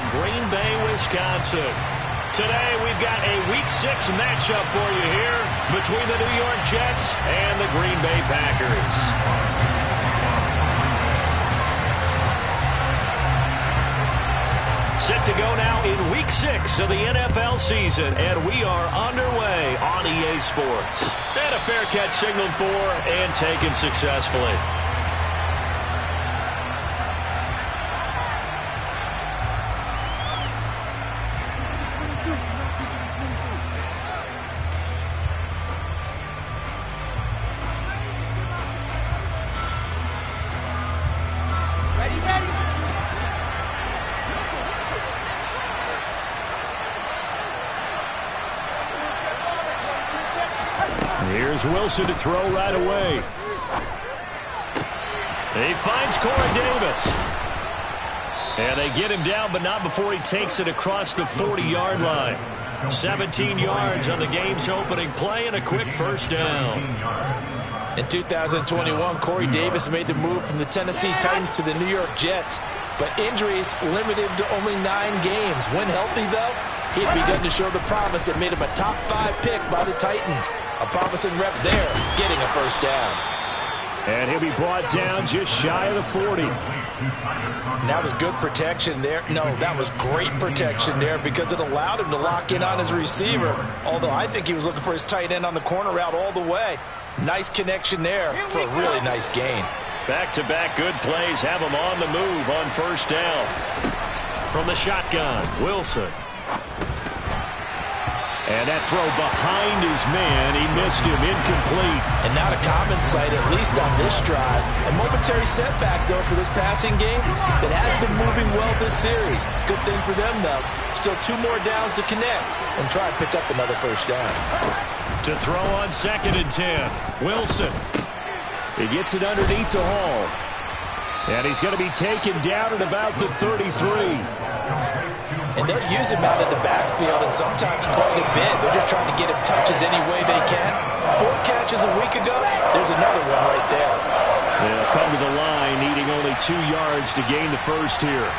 in Green Bay, Wisconsin. Today we've got a Week 6 matchup for you here between the New York Jets and the Green Bay Packers. Set to go now in Week 6 of the NFL season, and we are underway on EA Sports. And a fair catch signaled for and taken successfully. Here's Wilson to throw right away. He finds Corey Davis. And they get him down, but not before he takes it across the 40-yard line. 17 yards on the game's opening play and a quick first down. In 2021, Corey Davis made the move from the Tennessee Titans to the New York Jets, but injuries limited to only 9 games. When healthy, though, he had begun to show the promise that made him a top 5 pick by the Titans. A promising rep there, getting a first down. And he'll be brought down just shy of the 40. And that was good protection there. No, that was great protection there because it allowed him to lock in on his receiver. Although I think he was looking for his tight end on the corner route all the way. Nice connection there for a really nice gain. Back-to-back good plays have him on the move on first down. From the shotgun, Wilson. And that throw behind his man, he missed him, incomplete. And not a common sight, at least on this drive. A momentary setback, though, for this passing game that has been moving well this series. Good thing for them, though. Still 2 more downs to connect and try and pick up another first down. To throw on 2nd and 10, Wilson. He gets it underneath to Hall. And he's going to be taken down at about the 33. And they'll use him out in the backfield and sometimes quite a bit. They're just trying to get him touches any way they can. 4 catches a week ago, there's another one right there. They'll come to the line, needing only 2 yards to gain the first here.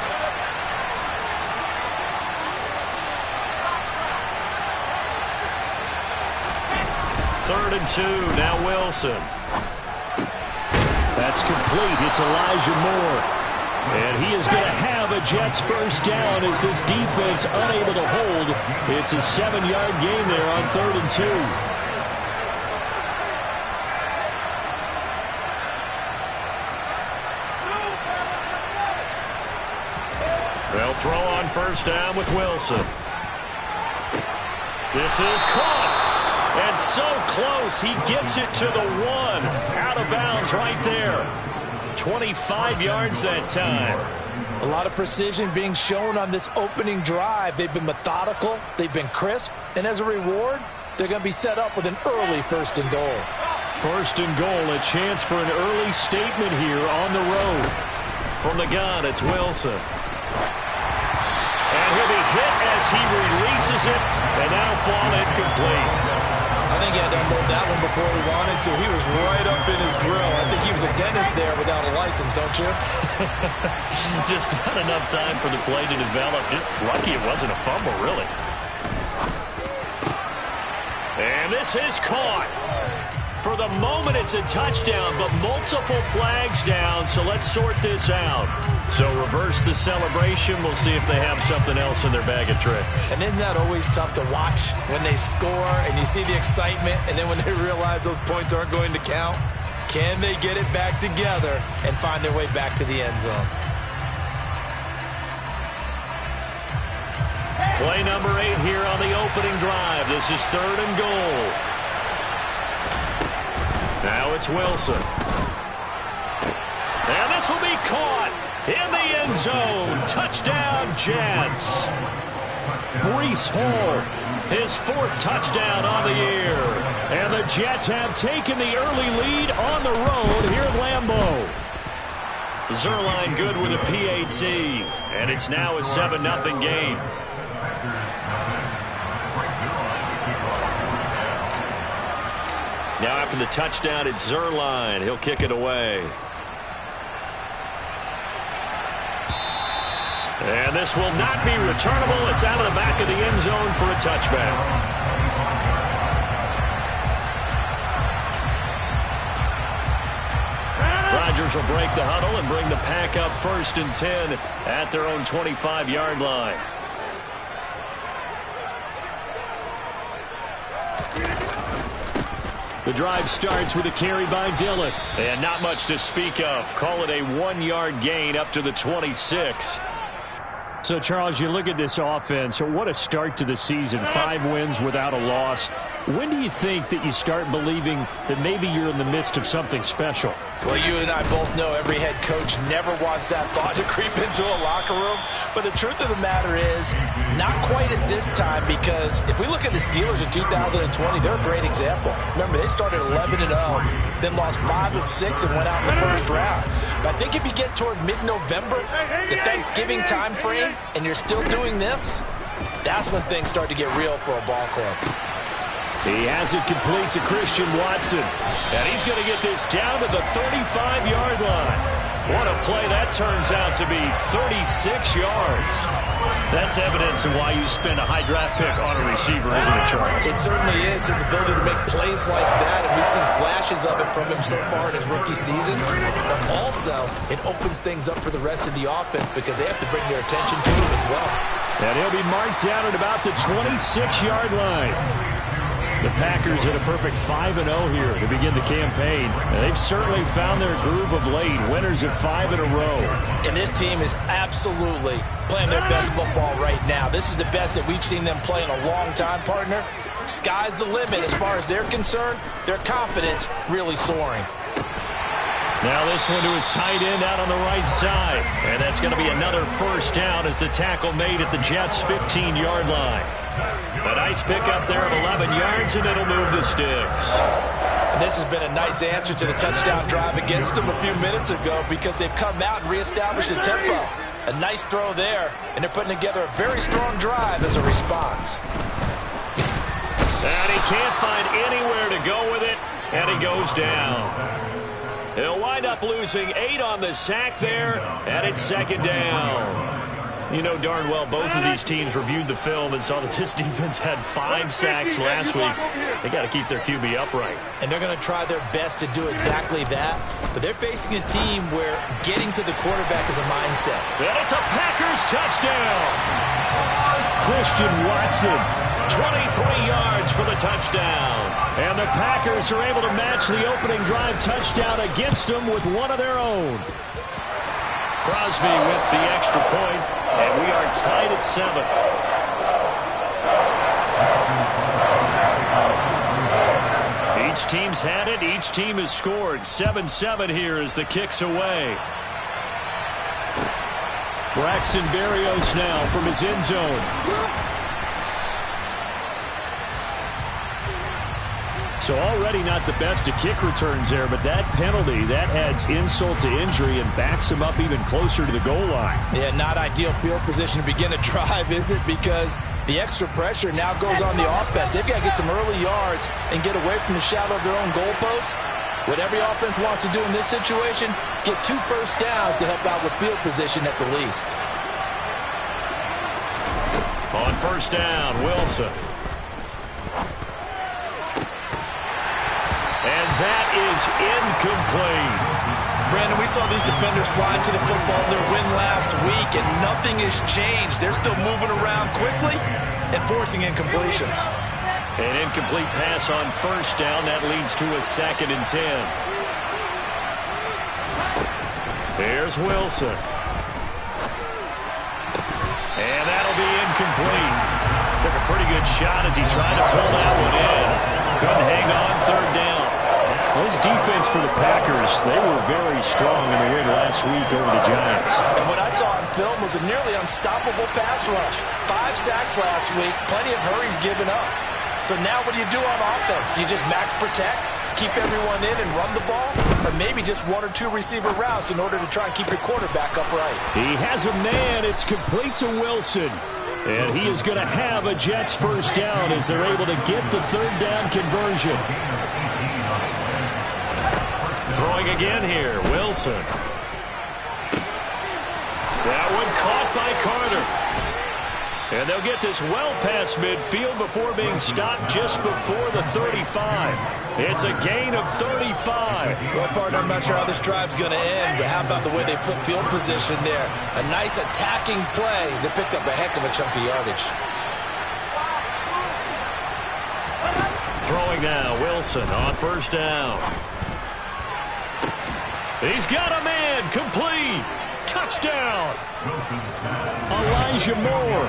Third and 2, now Wilson. That's complete. It's Elijah Moore. And he is going to have a Jets first down as this defense unable to hold. It's a 7-yard gain there on 3rd and 2. They'll throw on first down with Wilson. This is caught. And so close, he gets it to the 1. Out of bounds right there. 25 yards that time. A lot of precision being shown on this opening drive. They've been methodical, they've been crisp, and as a reward, they're going to be set up with an early 1st and goal. 1st and goal, a chance for an early statement here on the road. From the gun, it's Wilson. And he'll be hit as he releases it, and that'll fall incomplete. I think he had to unload that one before he wanted to. He was right up in his grill. I think he was a dentist there without a license, don't you? Just not enough time for the play to develop. Just lucky it wasn't a fumble, really. And this is caught. For the moment, it's a touchdown, but multiple flags down, so let's sort this out. So reverse the celebration. We'll see if they have something else in their bag of tricks. And isn't that always tough to watch when they score and you see the excitement, and then when they realize those points aren't going to count? Can they get it back together and find their way back to the end zone? Play number 8 here on the opening drive. This is 3rd and goal. Now it's Wilson. And this will be caught in the end zone. Touchdown, Jets. Breece Hall, his 4th touchdown on the year. And the Jets have taken the early lead on the road here at Lambeau. Zerline good with a PAT. And it's now a 7-0 game. Now after the touchdown, it's Zerline. He'll kick it away. And this will not be returnable. It's out of the back of the end zone for a touchback. Rodgers will break the huddle and bring the pack up 1st and 10 at their own 25-yard line. The drive starts with a carry by Dillon. And not much to speak of. Call it a 1-yard gain up to the 26. So, Charles, you look at this offense. What a start to the season. 5 wins without a loss. When do you think that you start believing that maybe you're in the midst of something special? Well, you and I both know every head coach never wants that thought to creep into a locker room. But the truth of the matter is, not quite at this time, because if we look at the Steelers in 2020, they're a great example. Remember, they started 11-0, then lost 5 of 6 and went out in the first round. But I think if you get toward mid-November, the Thanksgiving time frame, and you're still doing this, that's when things start to get real for a ball club. He has it complete to Christian Watson. And he's going to get this down to the 35-yard line. What a play that turns out to be, 36 yards. That's evidence of why you spend a high draft pick on a receiver, isn't it, Charles? It certainly is. His ability to make plays like that, and we've seen flashes of it from him so far in his rookie season. But also, it opens things up for the rest of the offense because they have to bring their attention to him as well. And he'll be marked down at about the 26-yard line. The Packers at a perfect 5-0 here to begin the campaign. And they've certainly found their groove of late. Winners of 5 in a row. And this team is absolutely playing their best football right now. This is the best that we've seen them play in a long time, partner. Sky's the limit as far as they're concerned. Their confidence really soaring. Now this one to his tight end out on the right side. And that's going to be another first down as the tackle made at the Jets' 15-yard line. A nice pickup there of 11 yards, and it'll move the sticks. And this has been a nice answer to the touchdown drive against them a few minutes ago because they've come out and reestablished the tempo. A nice throw there, and they're putting together a very strong drive as a response. And he can't find anywhere to go with it, and he goes down. He'll wind up losing 8 on the sack there, and it's 2nd down. You know darn well both of these teams reviewed the film and saw that this defense had 5 sacks last week. They got to keep their QB upright. And they're going to try their best to do exactly that. But they're facing a team where getting to the quarterback is a mindset. And it's a Packers touchdown. Christian Watson, 23 yards for the touchdown. And the Packers are able to match the opening drive touchdown against them with one of their own. Crosby with the extra point, and we are tied at 7. Each team's had it. Each team has scored. 7-7 here as the kick's away. Braxton Berrios now from his end zone. So already not the best of kick returns there, but that penalty, that adds insult to injury and backs him up even closer to the goal line. Yeah, not ideal field position to begin a drive, is it? Because the extra pressure now goes on the offense. They've got to get some early yards and get away from the shadow of their own goalposts. What every offense wants to do in this situation, get 2 first downs to help out with field position at the least. On first down, Wilson. And that is incomplete. Brandon, we saw these defenders fly into the football in their win last week, and nothing has changed. They're still moving around quickly and forcing incompletions. An incomplete pass on first down. That leads to a 2nd and 10. There's Wilson. And that'll be incomplete. Took a pretty good shot as he tried to pull that one in. Couldn't hang on 3rd down. This defense for the Packers, they were very strong in the win last week over the Giants. And what I saw on film was a nearly unstoppable pass rush. 5 sacks last week, plenty of hurries given up. So now what do you do on offense? You just max protect, keep everyone in and run the ball? Or maybe just 1 or 2 receiver routes in order to try and keep your quarterback upright? He has a man. It's complete to Wilson. And he is going to have a Jets first down as they're able to get the 3rd down conversion. Throwing again here, Wilson. That one caught by Carter. And they'll get this well past midfield before being stopped just before the 35. It's a gain of 35. Well, partner, I'm not sure how this drive's going to end, but how about the way they flip field position there? A nice attacking play that picked up a heck of a chunk of yardage. Throwing now, Wilson on first down. He's got a man, complete. Touchdown. Elijah Moore,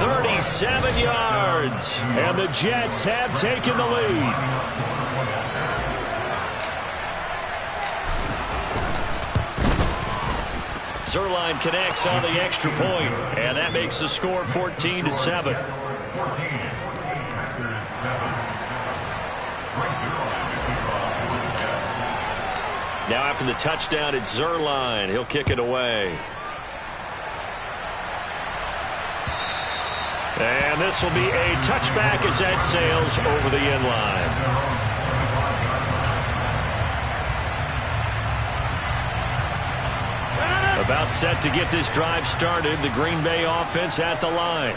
37 yards. And the Jets have taken the lead. Zerline connects on the extra point, and that makes the score 14-7. Now after the touchdown, it's Zerline. He'll kick it away. And this will be a touchback as that sails over the end line. About set to get this drive started. The Green Bay offense at the line.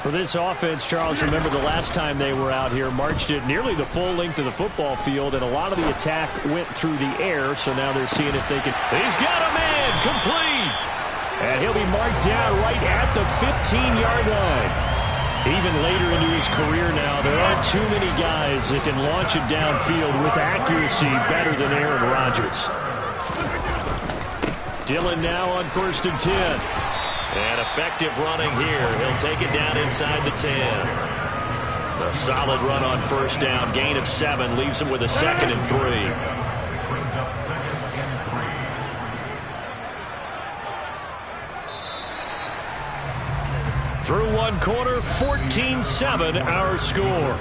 For this offense, Charles, remember the last time they were out here, marched it nearly the full length of the football field, and a lot of the attack went through the air, so now they're seeing if they can. He's got a man, complete. And he'll be marked down right at the 15-yard line. Even later into his career now, there aren't too many guys that can launch it downfield with accuracy better than Aaron Rodgers. Dillon now on 1st and 10. And effective running here. He'll take it down inside the 10. A solid run on first down. Gain of 7. Leaves him with a 2nd and 3. Through one quarter, 14-7 our score.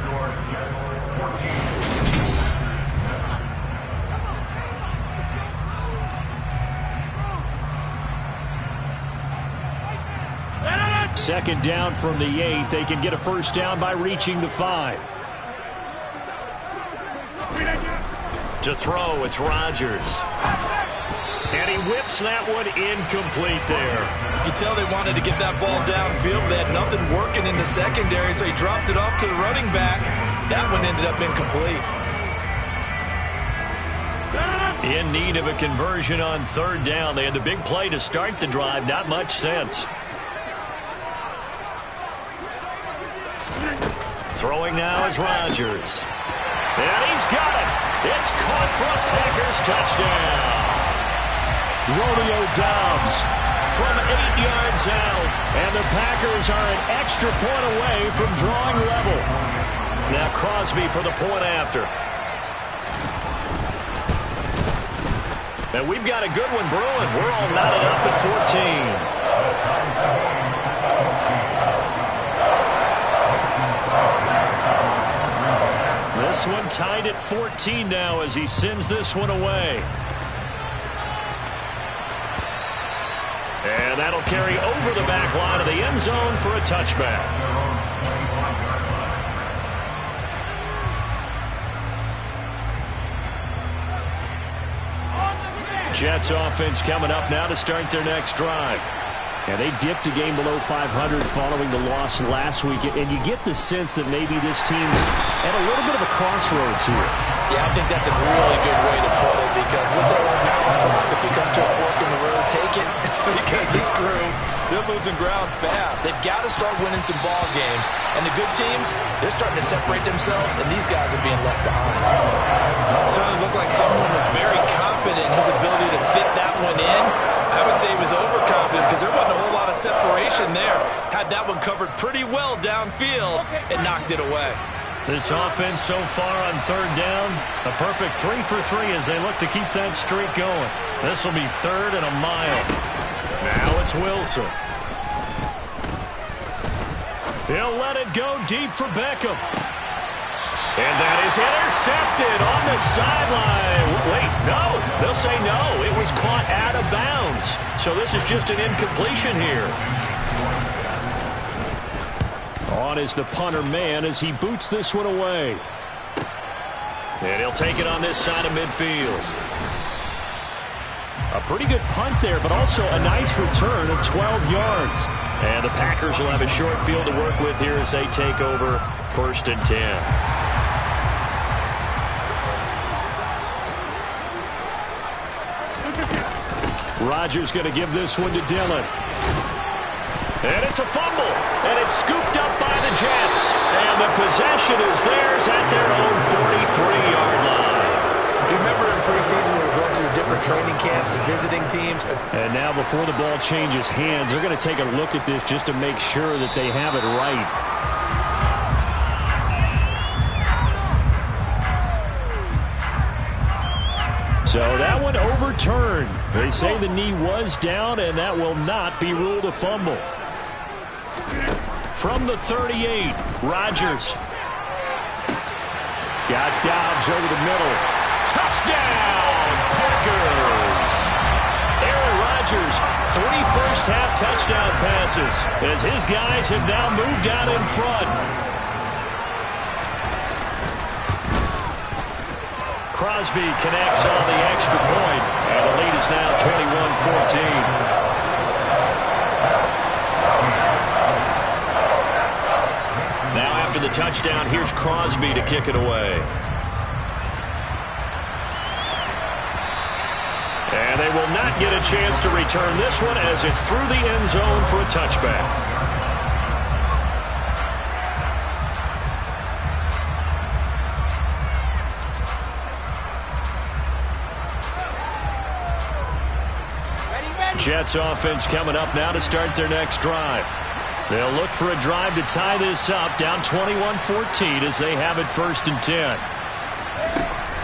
Second down from the 8. They can get a first down by reaching the 5. To throw, it's Rodgers. And he whips that one incomplete there. You can tell they wanted to get that ball downfield, but they had nothing working in the secondary, so he dropped it off to the running back. That one ended up incomplete. In need of a conversion on 3rd down. They had the big play to start the drive. Not much sense. Throwing now is Rodgers. And he's got it. It's caught for a Packers touchdown. Romeo Doubs from 8 yards out. And the Packers are an extra point away from drawing level. Now Crosby for the point after. And we've got a good one brewing. We're all knotted up at 14. This one tied at 14 now as he sends this one away. And that'll carry over the back line of the end zone for a touchback. Jets offense coming up now to start their next drive. And they dipped a game below 500 following the loss last week. And you get the sense that maybe this team's at a little bit of a crossroads here. Yeah, I think that's a really good way to put it, because what's that like now? If we come to a fork in the road, take it, because this crew, they're losing ground fast. They've got to start winning some ball games. And the good teams, they're starting to separate themselves, and these guys are being left behind. It certainly looked like someone was very confident in his ability to fit that one in. I would say he was overconfident because there wasn't a whole lot of separation there. Had that one covered pretty well downfield and knocked it away. This offense so far on 3rd down, a perfect 3 for 3 as they look to keep that streak going. This will be 3rd and a mile. Now it's Wilson. He'll let it go deep for Beckham. And that is intercepted on the sideline. Wait, no. They'll say no. It was caught out of bounds. So this is just an incompletion here. On is the punter man as he boots this one away. And he'll take it on this side of midfield. A pretty good punt there, but also a nice return of 12 yards. And the Packers will have a short field to work with here as they take over 1st and 10. Rodgers going to give this one to Dillon. And it's a fumble. And it's scooped up by the Jets. And the possession is theirs at their own 43-yard line. You remember in preseason we were going to the different training camps and visiting teams. And now before the ball changes hands, they're going to take a look at this just to make sure that they have it right. So that one overturned. They say the knee was down, and that will not be ruled a fumble. From the 38, Rodgers. Got Dobbs over the middle. Touchdown, Packers! Aaron Rodgers, 3 first-half touchdown passes as his guys have now moved out in front. Crosby connects on the extra point, and the lead is now 21-14. Now after the touchdown, here's Crosby to kick it away. And they will not get a chance to return this one as it's through the end zone for a touchback. Jets offense coming up now to start their next drive. They'll look for a drive to tie this up, down 21-14 as they have it 1st and 10.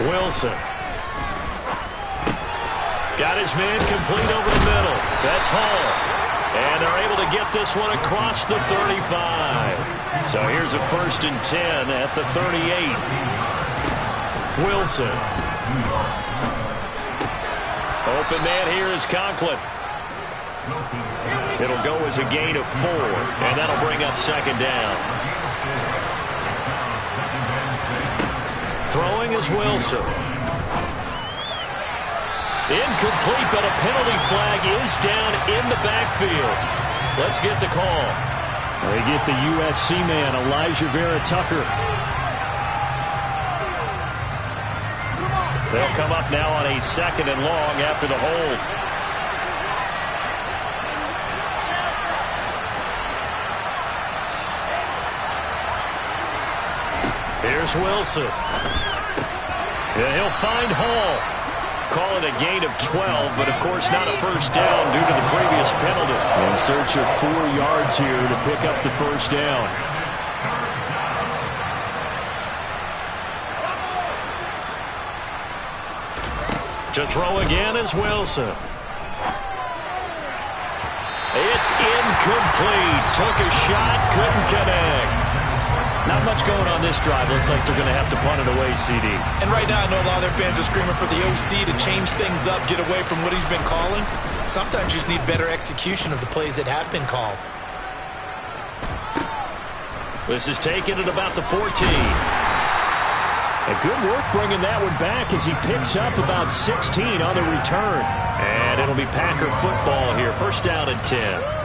Wilson. Got his man complete over the middle. That's Hall. And they're able to get this one across the 35. So here's a 1st and 10 at the 38. Wilson. Open man here is Conklin. It'll go as a gain of 4, and that'll bring up 2nd down. Throwing is Wilson. Incomplete, but a penalty flag is down in the backfield. Let's get the call. They get the USC man, Elijah Vera-Tucker. They'll come up now on a 2nd and long after the hold. Here's Wilson. And he'll find Hall. Call it a gain of 12, but of course not a 1st down due to the previous penalty. In search of 4 yards here to pick up the 1st down. To throw again is Wilson. It's incomplete. Took a shot, couldn't connect. Not much going on this drive. Looks like they're going to have to punt it away, CD. And right now I know a lot of their fans are screaming for the OC to change things up, get away from what he's been calling. Sometimes you just need better execution of the plays that have been called. This is taken at about the 14. A good work bringing that one back as he picks up about 16 on the return. And it'll be Packer football here. 1st down and 10.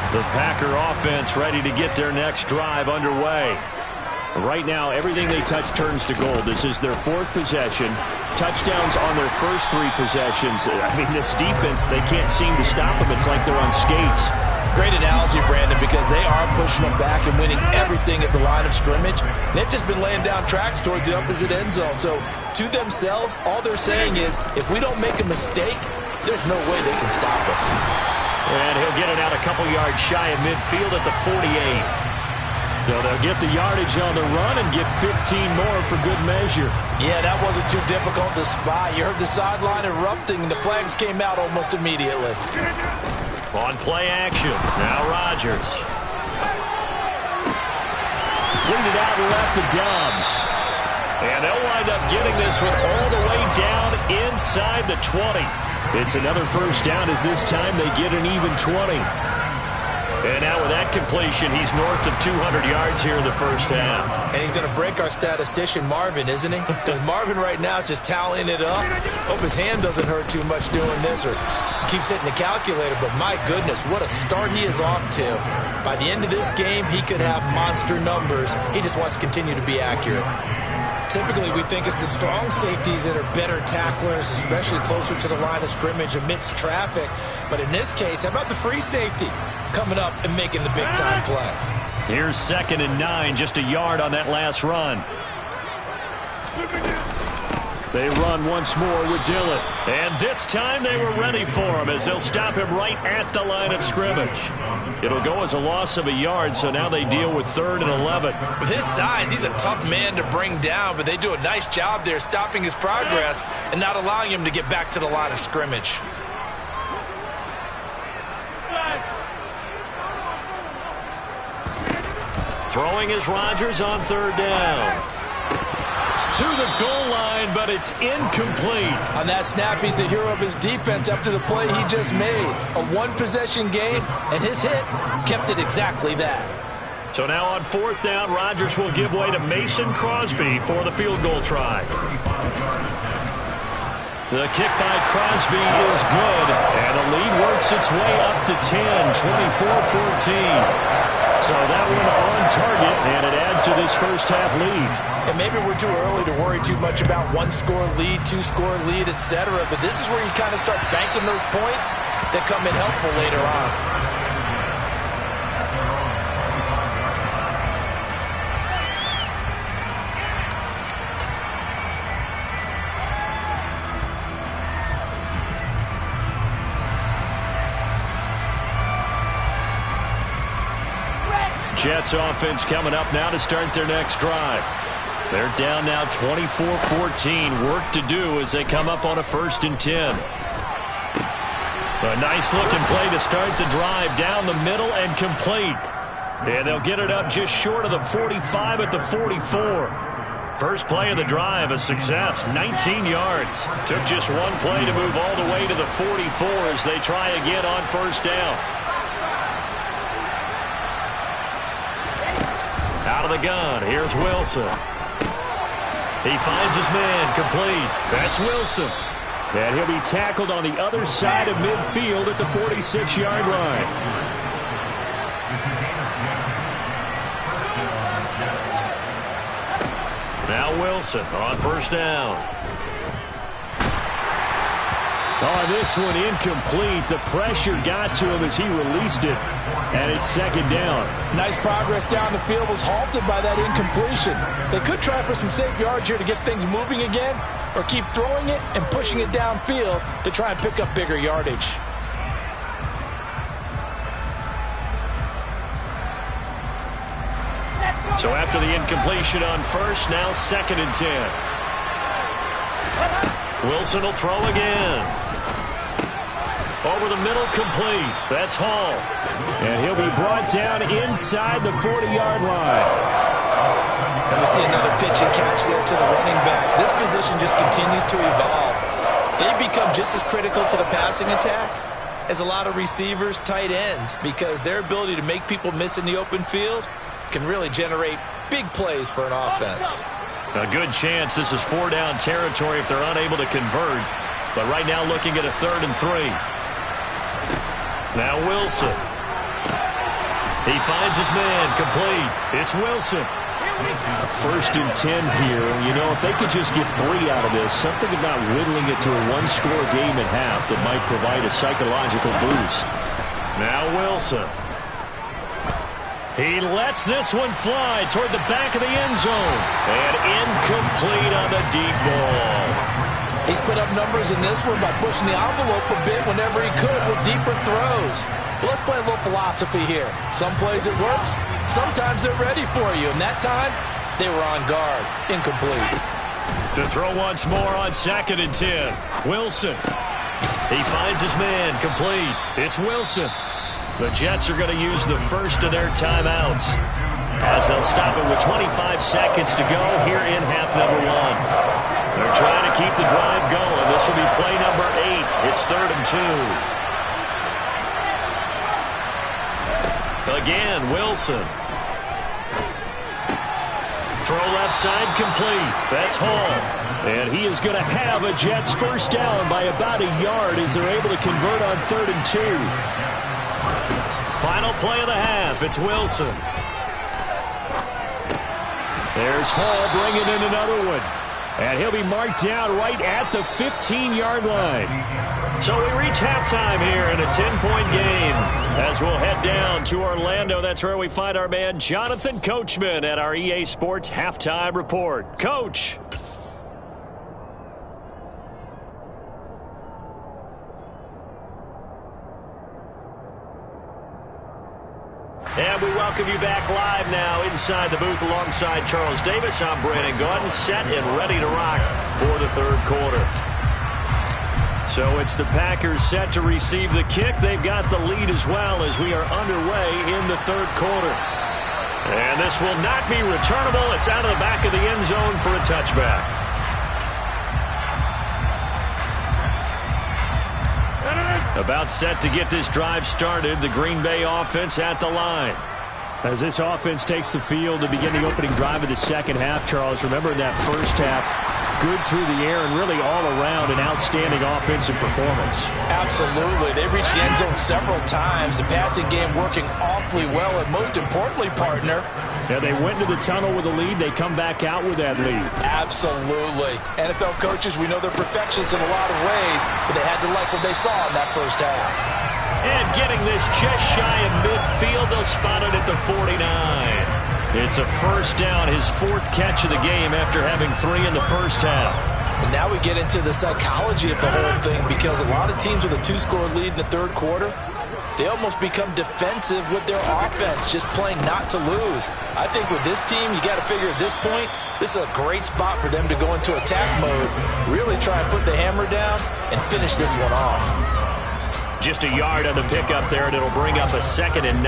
The Packer offense ready to get their next drive underway. Right now, everything they touch turns to gold. This is their 4th possession. Touchdowns on their first 3 possessions. I mean, this defense, they can't seem to stop them. It's like they're on skates. Great analogy, Brandon, because they are pushing them back and winning everything at the line of scrimmage. They've just been laying down tracks towards the opposite end zone. So, to themselves, all they're saying is, if we don't make a mistake, there's no way they can stop us. And he'll get it out a couple yards shy of midfield at the 48. So they'll get the yardage on the run and get 15 more for good measure. Yeah, that wasn't too difficult to spot. You heard the sideline erupting, and the flags came out almost immediately. On play action, now Rodgers. Completed out left to Dobbs. And they'll wind up getting this one all the way down inside the 20. It's another 1st down as this time they get an even 20. And now with that completion, he's north of 200 yards here in the first half. And he's going to break our statistician, Marvin, isn't he? Because Marvin right now is just tallying it up. Hope his hand doesn't hurt too much doing this or keeps hitting the calculator. But my goodness, what a start he is off to. By the end of this game, he could have monster numbers. He just wants to continue to be accurate. Typically, we think it's the strong safeties that are better tacklers, especially closer to the line of scrimmage amidst traffic. But in this case, how about the free safety coming up and making the big-time play? Here's 2nd and 9, just a yard on that last run. They run once more with Dillon. And this time they were ready for him as they'll stop him right at the line of scrimmage. It'll go as a loss of a yard, so now they deal with 3rd and 11. With his size, he's a tough man to bring down, but they do a nice job there stopping his progress and not allowing him to get back to the line of scrimmage. Throwing is Rodgers on 3rd down. To the goal line, but it's incomplete. On that snap, he's the hero of his defense after the play he just made. A one-possession game, and his hit kept it exactly that. So now on 4th down, Rodgers will give way to Mason Crosby for the field goal try. The kick by Crosby is good, and the lead works its way up to 10, 24-14. So that one on target, and it adds to this first-half lead. And maybe we're too early to worry too much about one-score lead, two-score lead, etc. But this is where you kind of start banking those points that come in helpful later on. Jets offense coming up now to start their next drive. They're down now 24-14. Work to do as they come up on a 1st and 10. A nice looking play to start the drive down the middle and complete. And they'll get it up just short of the 45 at the 44. First play of the drive, a success, 19 yards. Took just one play to move all the way to the 44 as they try again on 1st down. Out of the gun, here's Wilson. He finds his man, complete. That's Wilson. And he'll be tackled on the other side of midfield at the 46-yard line. Now Wilson on 1st down. On this one, incomplete. The pressure got to him as he released it. And it's 2nd down. Nice progress down the field was halted by that incompletion. They could try for some safe yards here to get things moving again, or keep throwing it and pushing it downfield to try and pick up bigger yardage. So after the incompletion on 1st, now 2nd and 10. Wilson will throw again. Over the middle, complete. That's Hall. And he'll be brought down inside the 40-yard line. And we see another pitch and catch there to the running back. This position just continues to evolve. They become just as critical to the passing attack as a lot of receivers, tight ends, because their ability to make people miss in the open field can really generate big plays for an offense. A good chance this is 4-down territory if they're unable to convert. But right now looking at a 3rd and 3. Now Wilson. He finds his man, complete. It's Wilson. 1st and 10 here. You know, if they could just get 3 out of this, something about whittling it to a one-score game at half that might provide a psychological boost. Now Wilson. He lets this one fly toward the back of the end zone. And incomplete on the deep ball. He's put up numbers in this one by pushing the envelope a bit whenever he could with deeper throws. But let's play a little philosophy here. Some plays it works, sometimes they're ready for you. And that time, they were on guard. Incomplete. To throw once more on 2nd and 10. Wilson. He finds his man, complete. It's Wilson. The Jets are going to use the first of their timeouts as they'll stop it with 25 seconds to go here in half number 1. They're trying to keep the drive going. This will be play number 8. It's 3rd and 2. Again, Wilson. Throw left side complete. That's Hall. And he is going to have a Jets first down by about a yard as they're able to convert on 3rd and 2. Final play of the half. It's Wilson. There's Hall bringing in another one. And he'll be marked down right at the 15-yard line. So we reach halftime here in a 10-point game. As we'll head down to Orlando, that's where we find our man Jonathan Coachman at our EA Sports Halftime Report. Coach. And we welcome you back live now inside the booth alongside Charles Davis. I'm Brandon Gaudin, set and ready to rock for the 3rd quarter. So it's the Packers set to receive the kick. They've got the lead as well as we are underway in the 3rd quarter. And this will not be returnable. It's out of the back of the end zone for a touchback. About set to get this drive started, the Green Bay offense at the line. As this offense takes the field to begin the opening drive of the second half, Charles, remember in that first half, good through the air and really all around an outstanding offensive performance. Absolutely. They reached the end zone several times. The passing game working awfully well, and most importantly, partner. Yeah, they went into the tunnel with a lead. They come back out with that lead. Absolutely. NFL coaches, we know they're perfectionists in a lot of ways, but they had to like what they saw in that first half. And getting this just shy of midfield, they'll spot it at the 49. It's a first down, his 4th catch of the game after having 3 in the first half. And now we get into the psychology of the whole thing, because a lot of teams with a 2-score lead in the 3rd quarter, they almost become defensive with their offense, just playing not to lose. I think with this team, you got to figure at this point, this is a great spot for them to go into attack mode, really try and put the hammer down and finish this one off. Just a yard on the pickup there, and it'll bring up a 2nd and 9.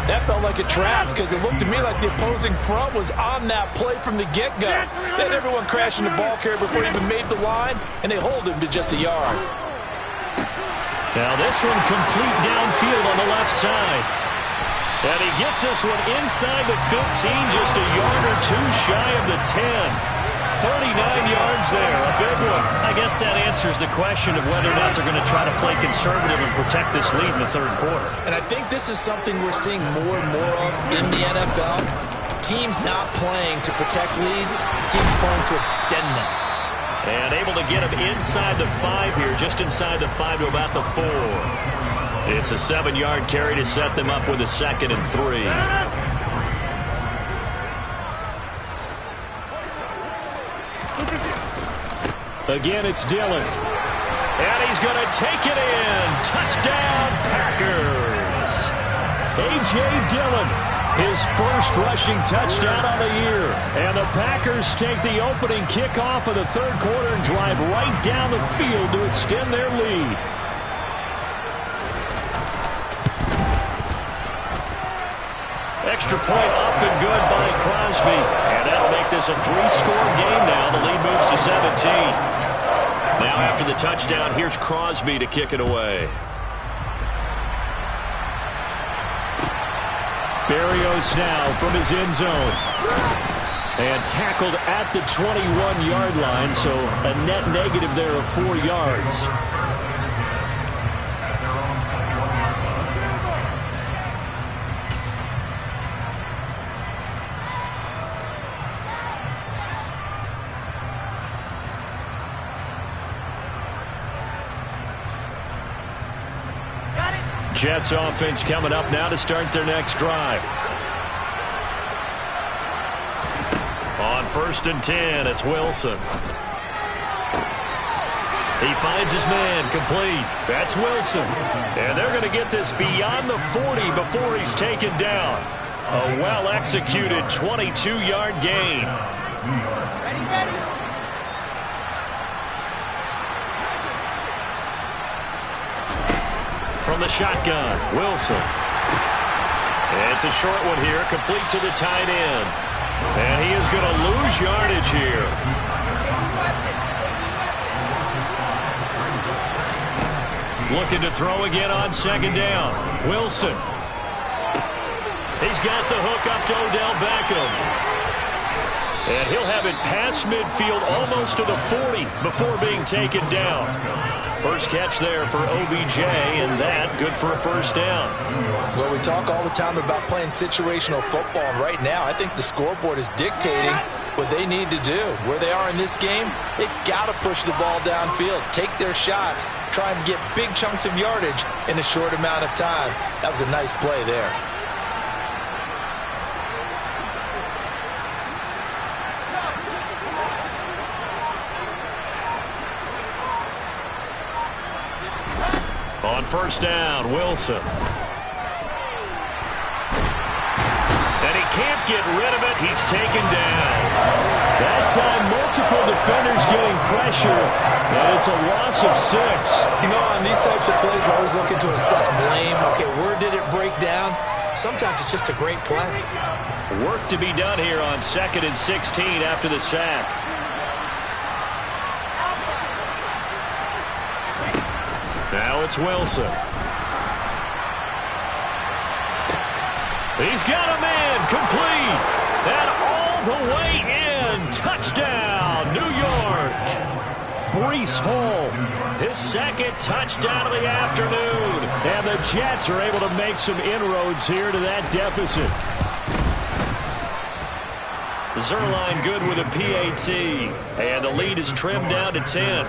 That felt like a trap, because it looked to me like the opposing front was on that play from the get-go. They had everyone crashing the ball carrier before he even made the line, and they hold him to just a yard. Now this one complete downfield on the left side. And he gets this one inside the 15, just a yard or 2 shy of the 10. 39 yards there, a big one. I guess that answers the question of whether or not they're going to try to play conservative and protect this lead in the 3rd quarter. And I think this is something we're seeing more and more of in the NFL. Teams not playing to protect leads, teams playing to extend them. And able to get him inside the 5 here, just inside the 5 to about the 4. It's a 7-yard carry to set them up with a 2nd and 3. Again, it's Dillon. And he's going to take it in. Touchdown, Packers. A.J. Dillon, his first rushing touchdown on the year. And the Packers take the opening kickoff of the 3rd quarter and drive right down the field to extend their lead. Extra point up and good by Crosby. And that'll make this a 3-score game now. The lead moves to 17. Now after the touchdown, here's Crosby to kick it away. Berrios now from his end zone. And tackled at the 21-yard line, so a net negative there of 4 yards. Jets offense coming up now to start their next drive. On 1st and 10, it's Wilson. He finds his man complete. That's Wilson. And they're going to get this beyond the 40 before he's taken down. A well-executed 22-yard gain. Ready. From the shotgun, Wilson. It's a short one here, complete to the tight end. And he is going to lose yardage here. Looking to throw again on 2nd down. Wilson. He's got the hook up to Odell Beckham. And he'll have it past midfield almost to the 40 before being taken down. First catch there for OBJ, and that good for a first down. Well, we talk all the time about playing situational football, and right now I think the scoreboard is dictating what they need to do. Where they are in this game, they've got to push the ball downfield, take their shots, try and get big chunks of yardage in a short amount of time. That was a nice play there. On first down, Wilson. And he can't get rid of it. He's taken down. That time, multiple defenders getting pressure, and it's a loss of 6. You know, on these types of plays, we're always looking to assess blame. Okay, where did it break down? Sometimes it's just a great play. Work to be done here on 2nd and 16 after the sack. Now it's Wilson. He's got a man, complete, and all the way in. Touchdown, New York. Breece Hall, his second touchdown of the afternoon. And the Jets are able to make some inroads here to that deficit. Zerline good with a PAT, and the lead is trimmed down to 10.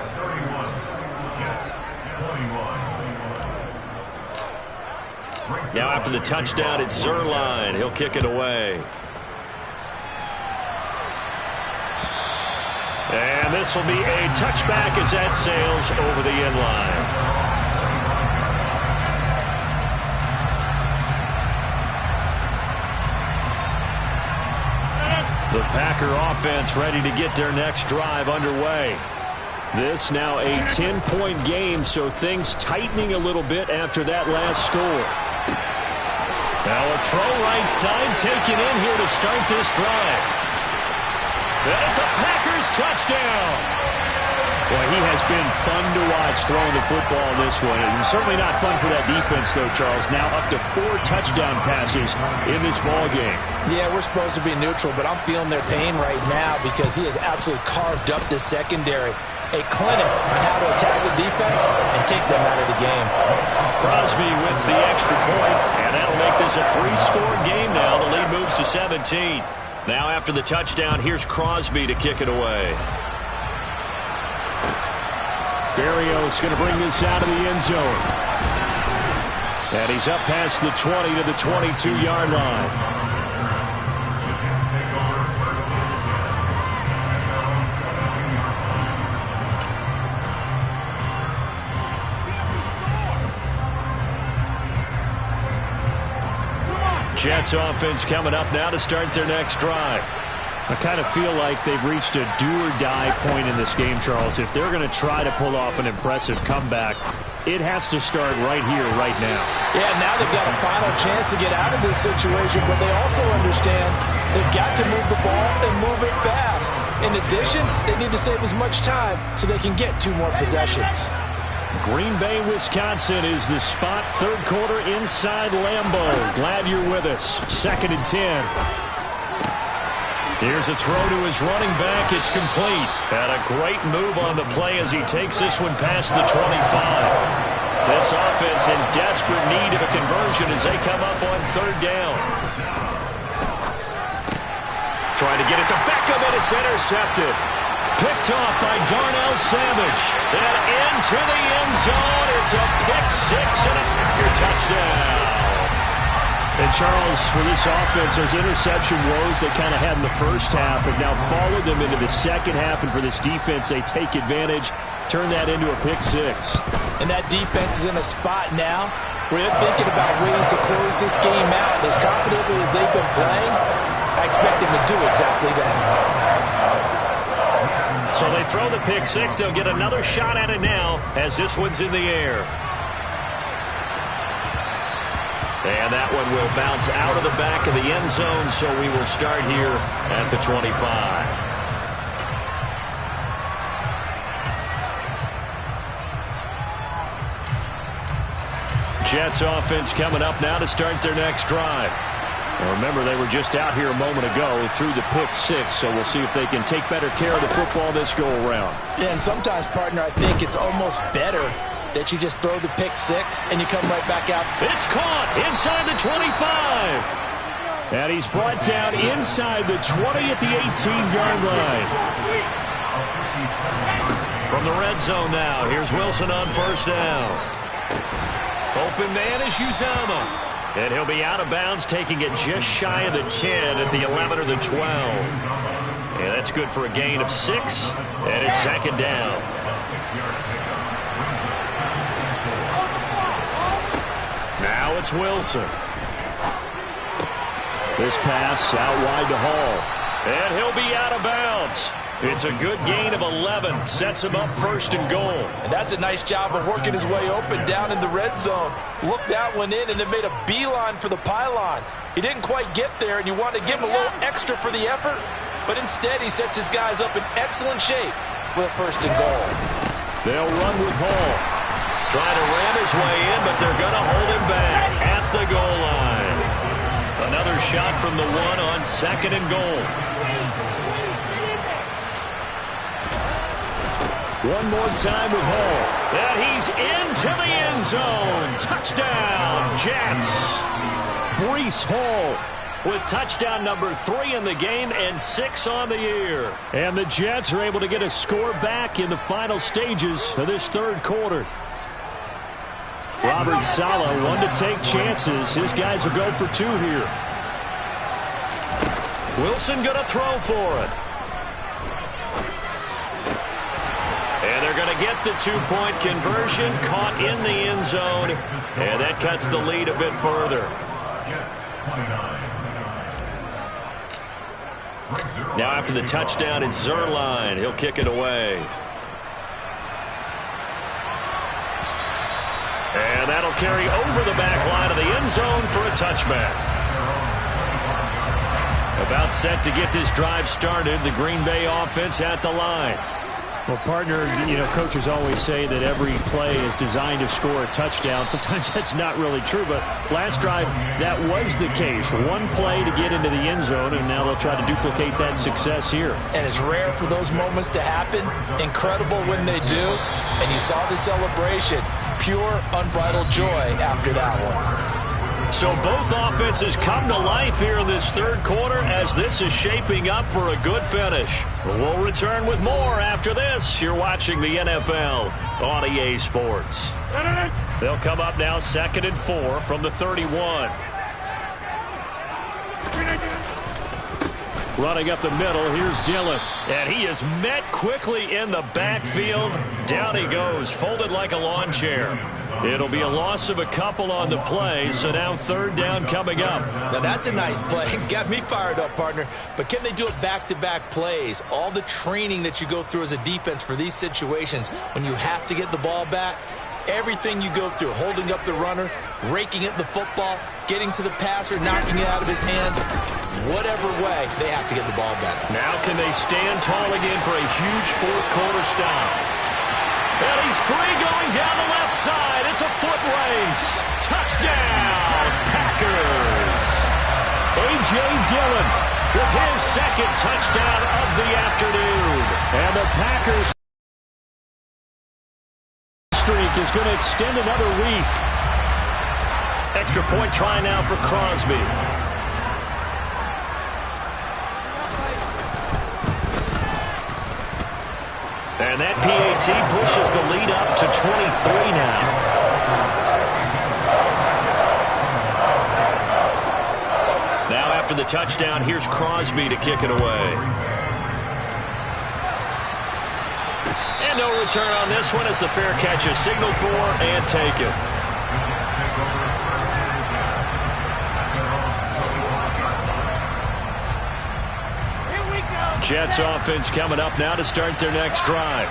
Now after the touchdown, it's Zerline. He'll kick it away. And this will be a touchback as that sails over the end line. The Packer offense ready to get their next drive underway. This now a 10-point game, so things tightening a little bit after that last score. Now a throw right side taken in here to start this drive. And it's a Packers touchdown. Boy, he has been fun to watch throwing the football in this one. It's certainly not fun for that defense, though, Charles. Now up to 4 touchdown passes in this ball game. Yeah, we're supposed to be neutral, but I'm feeling their pain right now because he has absolutely carved up the secondary. A clinic on how to attack the defense and take them out of the game. Crosby with the extra point, and that'll make this a 3-score game now. The lead moves to 17. Now after the touchdown, here's Crosby to kick it away. Berrios going to bring this out of the end zone. And he's up past the 20 to the 22-yard line. Jets offense coming up now to start their next drive. I kind of feel like they've reached a do-or-die point in this game, Charles. If they're going to try to pull off an impressive comeback, it has to start right here, right now. Yeah, now they've got a final chance to get out of this situation, but they also understand they've got to move the ball and move it fast. In addition, they need to save as much time so they can get 2 more possessions. Green Bay, Wisconsin is the spot. 3rd quarter inside Lambeau. Glad you're with us. 2nd and 10. Here's a throw to his running back. It's complete. And a great move on the play as he takes this one past the 25. This offense in desperate need of a conversion as they come up on 3rd down. Trying to get it to Beckham, and it's intercepted. Picked off by Darnell Savage. And into the end zone. It's a pick 6 and a Packer touchdown. And Charles, for this offense, those interception woes they kind of had in the first half have now followed them into the second half. And for this defense, they take advantage, turn that into a pick 6. And that defense is in a spot now where they're thinking about ways to close this game out. As confidently as they've been playing, I expect them to do exactly that. So they throw the pick 6. They'll get another shot at it now as this one's in the air. And that one will bounce out of the back of the end zone, so we will start here at the 25. Jets offense coming up now to start their next drive. Well, remember, they were just out here a moment ago through the pick six, so we'll see if they can take better care of the football this go-around. Yeah, and sometimes, partner, I think it's almost better that you just throw the pick six and you come right back out. It's caught inside the 25. And he's brought down inside the 20 at the 18-yard line. From the red zone now, here's Wilson on first down. Open man is Uzomah. And he'll be out of bounds, taking it just shy of the 10 at the 11 or the 12. And that's good for a gain of 6, and it's second down. Now it's Wilson. This pass out wide to Hall. And he'll be out of bounds. It's a good gain of 11. Sets him up first and goal. And that's a nice job of working his way open down in the red zone. Looked that one in and then made a beeline for the pylon. He didn't quite get there, and you want to give him a little extra for the effort. But instead, he sets his guys up in excellent shape with a first and goal. They'll run with Hall. Trying to ram his way in, but they're going to hold him back at the goal line. Another shot from the one on second and goal. One more time with Hall. And he's into the end zone. Touchdown, Jets. Breece Hall with touchdown number 3 in the game and 6 on the year. And the Jets are able to get a score back in the final stages of this third quarter. Robert Saleh, one to take chances. His guys will go for 2 here. Wilson going to throw for it. And they're going to get the 2-point conversion, caught in the end zone, and that cuts the lead a bit further. Now after the touchdown, it's Zuerlein. He'll kick it away. And that'll carry over the back line of the end zone for a touchback. About set to get this drive started, the Green Bay offense at the line. Well, partner, you know, coaches always say that every play is designed to score a touchdown. Sometimes that's not really true, but last drive, that was the case. One play to get into the end zone, and now they'll try to duplicate that success here. And it's rare for those moments to happen. Incredible when they do. And you saw the celebration. Pure, unbridled joy after that one. So both offenses come to life here in this third quarter as this is shaping up for a good finish. We'll return with more after this. You're watching the NFL on EA Sports. They'll come up now 2nd and 4 from the 31. Running up the middle, here's Dillon. And he is met quickly in the backfield. Down he goes, folded like a lawn chair. It'll be a loss of a couple on the play, so now 3rd down coming up. Now that's a nice play. Got me fired up, partner. But can they do it back-to-back plays? All the training that you go through as a defense for these situations, when you have to get the ball back, everything you go through, holding up the runner, raking at the football, getting to the passer, knocking it out of his hands, whatever way, they have to get the ball back. Now can they stand tall again for a huge fourth quarter stop? And he's free going down the left side. It's a foot race. Touchdown, Packers. A.J. Dillon with his 2nd touchdown of the afternoon. And the Packers streak is going to extend another week. Extra point try now for Crosby. And that PAT pushes the lead up to 23 now. Now after the touchdown, here's Crosby to kick it away. And no return on this one as the fair catch is signaled for and taken. Jets offense coming up now to start their next drive.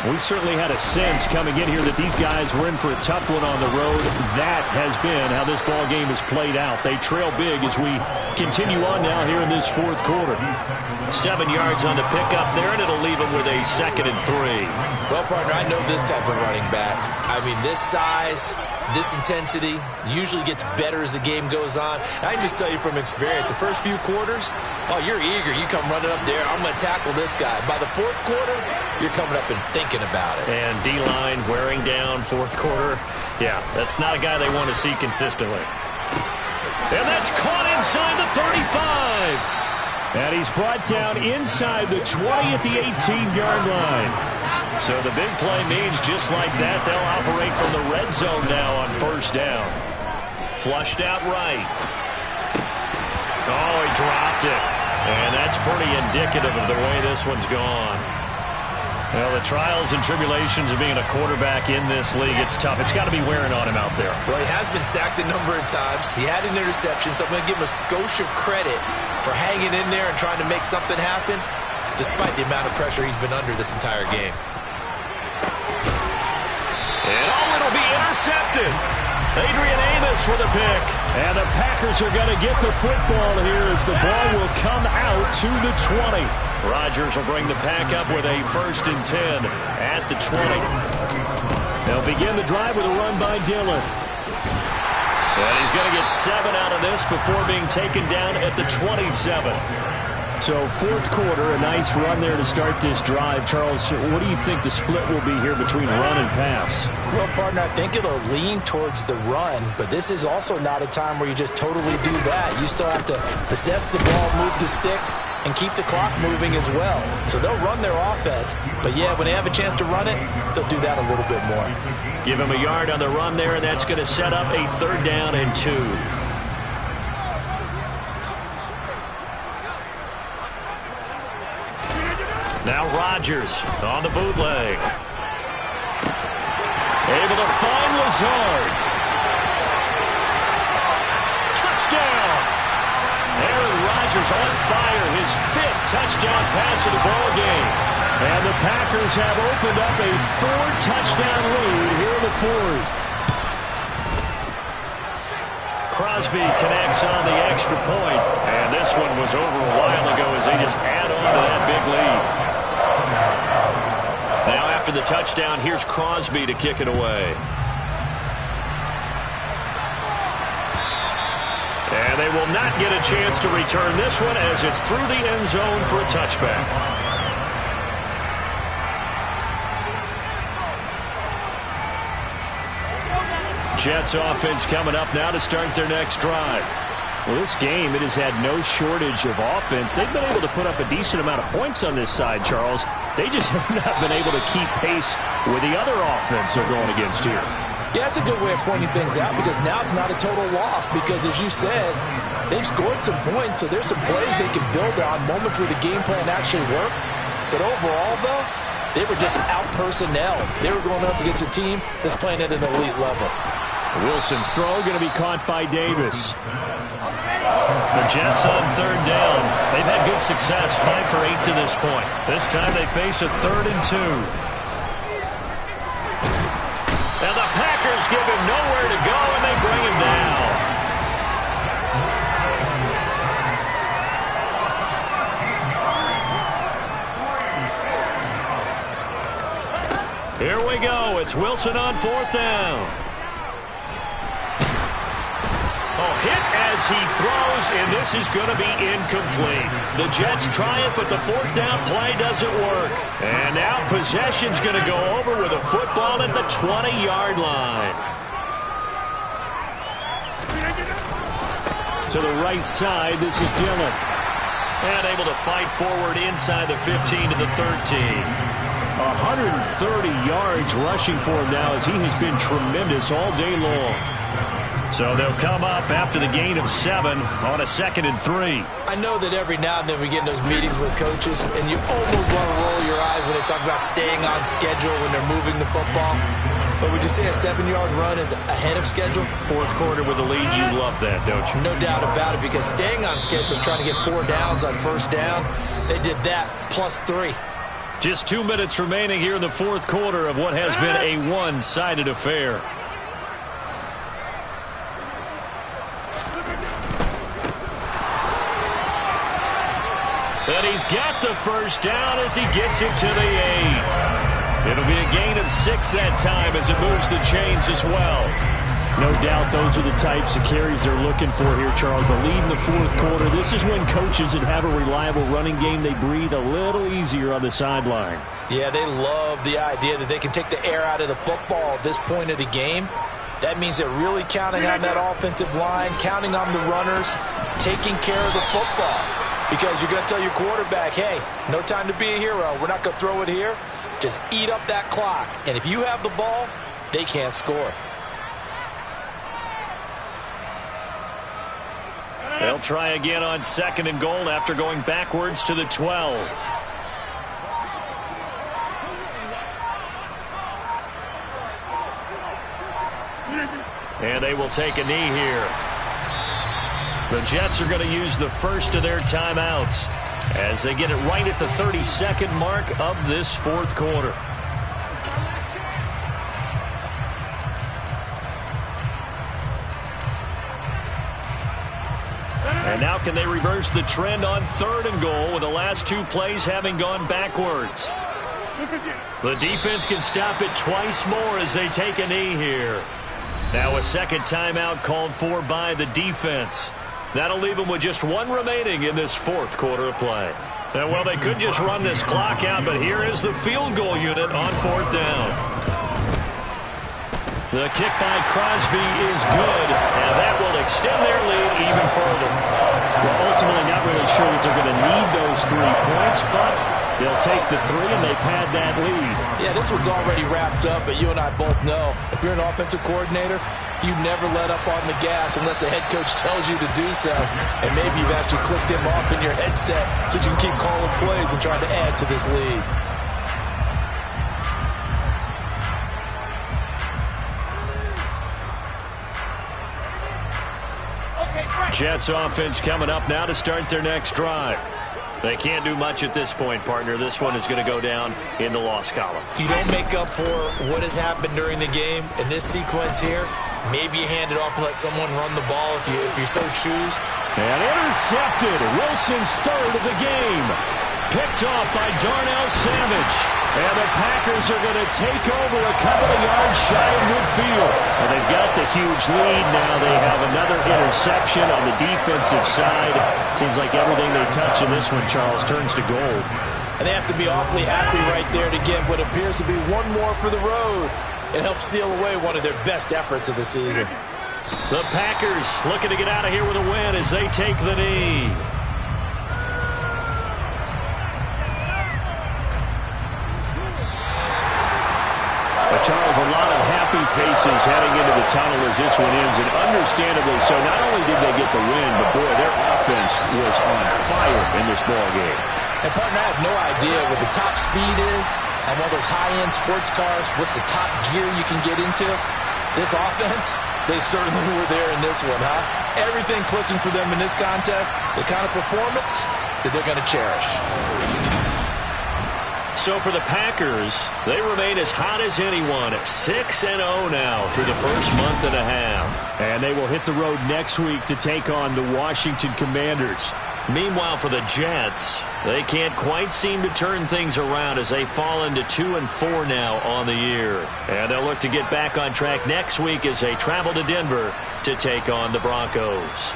We certainly had a sense coming in here that these guys were in for a tough one on the road. That has been how this ball game has played out. They trail big as we continue on now here in this fourth quarter. 7 yards on the pickup there, and it'll leave them with a 2nd and 3. Well, partner, I know this type of running back. I mean, this size, this intensity usually gets better as the game goes on. I can just tell you from experience, the first few quarters, oh, you're eager. You come running up there, I'm going to tackle this guy. By the fourth quarter, you're coming up and thinking about it. And D-line wearing down fourth quarter. Yeah, that's not a guy they want to see consistently. And that's caught inside the 35. And he's brought down inside the 20 at the 18-yard line. So the big play means just like that, they'll operate from the red zone now on first down. Flushed out right. Oh, he dropped it. And that's pretty indicative of the way this one's gone. Well, the trials and tribulations of being a quarterback in this league, it's tough. It's got to be wearing on him out there. Well, he has been sacked a number of times. He had an interception, so I'm going to give him a skosh of credit for hanging in there and trying to make something happen, despite the amount of pressure he's been under this entire game. And it'll be intercepted. Adrian Amos with a pick. And the Packers are going to get the football here as the ball will come out to the 20. Rodgers will bring the pack up with a 1st and 10 at the 20. They'll begin the drive with a run by Dillon. And he's going to get 7 out of this before being taken down at the 27. So fourth quarter, a nice run there to start this drive. Charles, what do you think the split will be here between run and pass? Well, partner, I think it'll lean towards the run, but this is also not a time where you just totally do that. You still have to possess the ball, move the sticks, and keep the clock moving as well. So they'll run their offense, but yeah, when they have a chance to run it, they'll do that a little bit more. Give him a yard on the run there, and that's going to set up a 3rd down and 2. Now Rodgers on the bootleg. Able to find Lazard. Touchdown! Aaron Rodgers on fire. His 5th touchdown pass of the ball game. And the Packers have opened up a 4-touchdown lead here in the 4th. Crosby connects on the extra point. And this one was over a while ago as they just add on to that big lead. Now after the touchdown, here's Crosby to kick it away. And they will not get a chance to return this one as it's through the end zone for a touchback. Jets offense coming up now to start their next drive. Well, this game, it has had no shortage of offense. They've been able to put up a decent amount of points on this side, Charles. They just have not been able to keep pace with the other offense they're going against here. Yeah, that's a good way of pointing things out because now it's not a total loss because, as you said, they've scored some points, so there's some plays they can build on, moments where the game plan actually worked. But overall, though, they were just out-personnel. They were going up against a team that's playing at an elite level. Wilson's throw going to be caught by Davis. The Jets on 3rd down. They've had good success, 5 for 8 to this point. This time they face a 3rd and 2. And the Packers give him nowhere to go, and they bring him down. Here we go. It's Wilson on 4th down. Oh, hit as he throws, and this is going to be incomplete. The Jets try it, but the 4th down play doesn't work. And now possession's going to go over with a football at the 20-yard line. To the right side, this is Dillon. And able to fight forward inside the 15 to the 13. 130 yards rushing for him now as he has been tremendous all day long. So they'll come up after the gain of 7 on a 2nd and 3. I know that every now and then we get in those meetings with coaches, and you almost want to roll your eyes when they talk about staying on schedule when they're moving the football. But would you say a 7-yard run is ahead of schedule? Fourth quarter with a lead, you love that, don't you? No doubt about it, because staying on schedule is trying to get 4 downs on 1st down. They did that plus 3. Just 2 minutes remaining here in the fourth quarter of what has been a one-sided affair. And he's got the first down as he gets it to the 8. It'll be a gain of 6 that time as it moves the chains as well. No doubt those are the types of carries they're looking for here, Charles. The lead in the fourth quarter. This is when coaches that have a reliable running game, they breathe a little easier on the sideline. Yeah, they love the idea that they can take the air out of the football at this point of the game. That means they're really counting on that offensive line, counting on the runners, taking care of the football. Because you're going to tell your quarterback, hey, no time to be a hero. We're not going to throw it here. Just eat up that clock. And if you have the ball, they can't score. They'll try again on 2nd and goal after going backwards to the 12. And they will take a knee here. The Jets are going to use the first of their timeouts as they get it right at the 32nd mark of this fourth quarter. And now can they reverse the trend on 3rd and goal with the last 2 plays having gone backwards? The defense can stop it twice more as they take a knee here. Now a second timeout called for by the defense. That'll leave them with just 1 remaining in this fourth quarter of play. And well, they could just run this clock out, but here is the field goal unit on 4th down. The kick by Crosby is good, and that will extend their lead even further. Well, ultimately not really sure that they're going to need those 3 points, but they'll take the 3 and they pad that lead. Yeah, this one's already wrapped up, but you and I both know if you're an offensive coordinator, you never let up on the gas unless the head coach tells you to do so. And maybe you've actually clicked him off in your headset so you can keep calling plays and trying to add to this lead. Jets offense coming up now to start their next drive. They can't do much at this point, partner. This one is going to go down in the loss column. You don't make up for what has happened during the game. In this sequence here, maybe you hand it off and let someone run the ball if you so choose. And intercepted. Wilson's 3rd of the game. Picked off by Darnell Savage. And the Packers are going to take over a couple of yards shy of midfield. And they've got the huge lead now. They have another interception on the defensive side. Seems like everything they touch in this one, Charles, turns to gold. And they have to be awfully happy right there to get what appears to be 1 more for the road. It helps seal away one of their best efforts of the season. The Packers looking to get out of here with a win as they take the knee. Charles, a lot of happy faces heading into the tunnel as this one ends, and understandably so. Not only did they get the win, but boy, their offense was on fire in this ball game. And partner, I have no idea what the top speed is on one of those high-end sports cars. What's the top gear you can get into? This offense, they certainly were there in this one, huh? Everything clicking for them in this contest, the kind of performance that they're going to cherish. So for the Packers, they remain as hot as anyone at 6-0 now through the first month and a half. And they will hit the road next week to take on the Washington Commanders. Meanwhile, for the Jets, they can't quite seem to turn things around as they fall into 2-4 now on the year. And they'll look to get back on track next week as they travel to Denver to take on the Broncos.